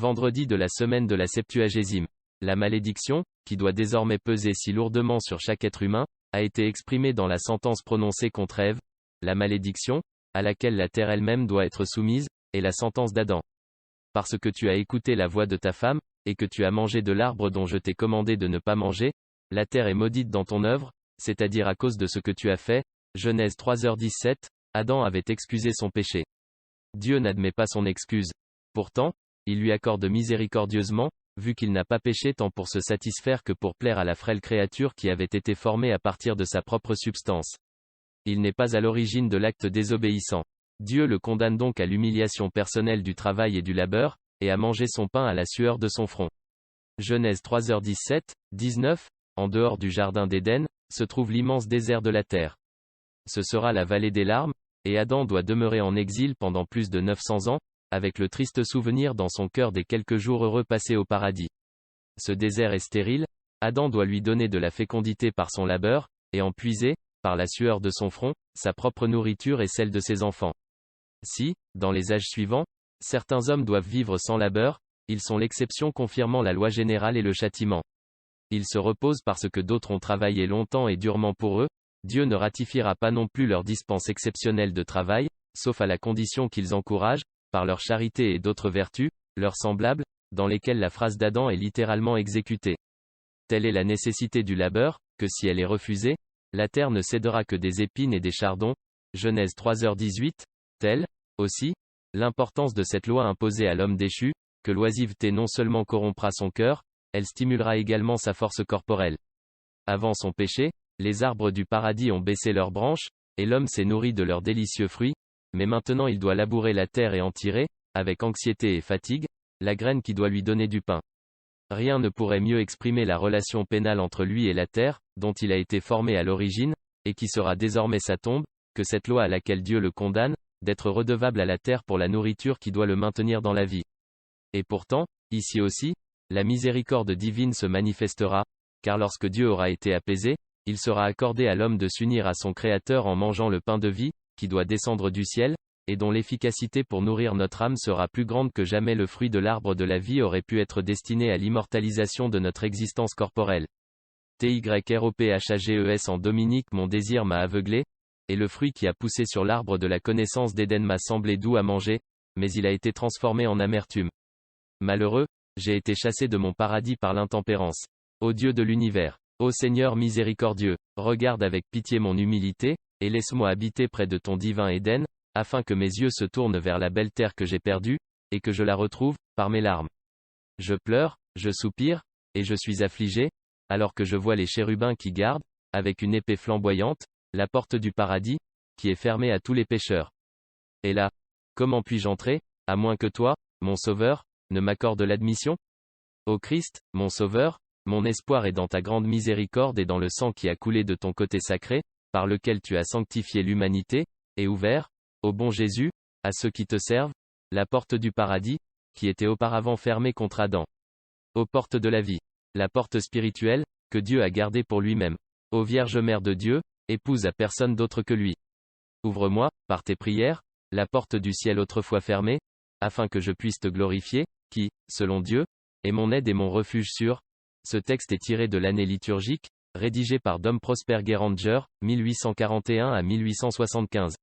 Vendredi de la semaine de la Septuagésime. La malédiction, qui doit désormais peser si lourdement sur chaque être humain, a été exprimée dans la sentence prononcée contre Ève. La malédiction, à laquelle la terre elle-même doit être soumise, est la sentence d'Adam. Parce que tu as écouté la voix de ta femme, et que tu as mangé de l'arbre dont je t'ai commandé de ne pas manger, la terre est maudite dans ton œuvre, c'est-à-dire à cause de ce que tu as fait. Genèse 3h17, Adam avait excusé son péché. Dieu n'admet pas son excuse. Pourtant, il lui accorde miséricordieusement, vu qu'il n'a pas péché tant pour se satisfaire que pour plaire à la frêle créature qui avait été formée à partir de sa propre substance. Il n'est pas à l'origine de l'acte désobéissant. Dieu le condamne donc à l'humiliation personnelle du travail et du labeur, et à manger son pain à la sueur de son front. Genèse 3h17, 19, en dehors du jardin d'Éden, se trouve l'immense désert de la terre. Ce sera la vallée des larmes, et Adam doit demeurer en exil pendant plus de 900 ans, avec le triste souvenir dans son cœur des quelques jours heureux passés au paradis. Ce désert est stérile, Adam doit lui donner de la fécondité par son labeur, et en puiser, par la sueur de son front, sa propre nourriture et celle de ses enfants. Si, dans les âges suivants, certains hommes doivent vivre sans labeur, ils sont l'exception confirmant la loi générale et le châtiment. Ils se reposent parce que d'autres ont travaillé longtemps et durement pour eux. Dieu ne ratifiera pas non plus leur dispense exceptionnelle de travail, sauf à la condition qu'ils encouragent, par leur charité et d'autres vertus, leurs semblables, dans lesquelles la phrase d'Adam est littéralement exécutée. Telle est la nécessité du labeur, que si elle est refusée, la terre ne cédera que des épines et des chardons. Genèse 3h18, telle, aussi, l'importance de cette loi imposée à l'homme déchu, que l'oisiveté non seulement corrompra son cœur, elle stimulera également sa force corporelle. Avant son péché, les arbres du paradis ont baissé leurs branches, et l'homme s'est nourri de leurs délicieux fruits, mais maintenant il doit labourer la terre et en tirer, avec anxiété et fatigue, la graine qui doit lui donner du pain. Rien ne pourrait mieux exprimer la relation pénale entre lui et la terre, dont il a été formé à l'origine, et qui sera désormais sa tombe, que cette loi à laquelle Dieu le condamne, d'être redevable à la terre pour la nourriture qui doit le maintenir dans la vie. Et pourtant, ici aussi, la miséricorde divine se manifestera, car lorsque Dieu aura été apaisé, il sera accordé à l'homme de s'unir à son Créateur en mangeant le pain de vie, qui doit descendre du ciel, et dont l'efficacité pour nourrir notre âme sera plus grande que jamais le fruit de l'arbre de la vie aurait pu être destiné à l'immortalisation de notre existence corporelle. TYROPHAGES en Dominique. Mon désir m'a aveuglé, et le fruit qui a poussé sur l'arbre de la connaissance d'Éden m'a semblé doux à manger, mais il a été transformé en amertume. Malheureux, j'ai été chassé de mon paradis par l'intempérance. Ô Dieu de l'univers, ô Seigneur miséricordieux, regarde avec pitié mon humilité, et laisse-moi habiter près de ton divin Éden, afin que mes yeux se tournent vers la belle terre que j'ai perdue, et que je la retrouve, par mes larmes. Je pleure, je soupire, et je suis affligé, alors que je vois les chérubins qui gardent, avec une épée flamboyante, la porte du paradis, qui est fermée à tous les pécheurs. Et là, comment puis-je entrer, à moins que toi, mon Sauveur, ne m'accordes l'admission? Ô Christ, mon Sauveur, mon espoir est dans ta grande miséricorde et dans le sang qui a coulé de ton côté sacré, par lequel tu as sanctifié l'humanité, et ouvert, ô bon Jésus, à ceux qui te servent, la porte du paradis, qui était auparavant fermée contre Adam. Ô porte de la vie, la porte spirituelle, que Dieu a gardée pour lui-même. Ô Vierge Mère de Dieu, épouse à personne d'autre que lui. Ouvre-moi, par tes prières, la porte du ciel autrefois fermée, afin que je puisse te glorifier, qui, selon Dieu, est mon aide et mon refuge sûr. Ce texte est tiré de l'année liturgique, rédigé par Dom Prosper Guéranger, 1841 à 1875.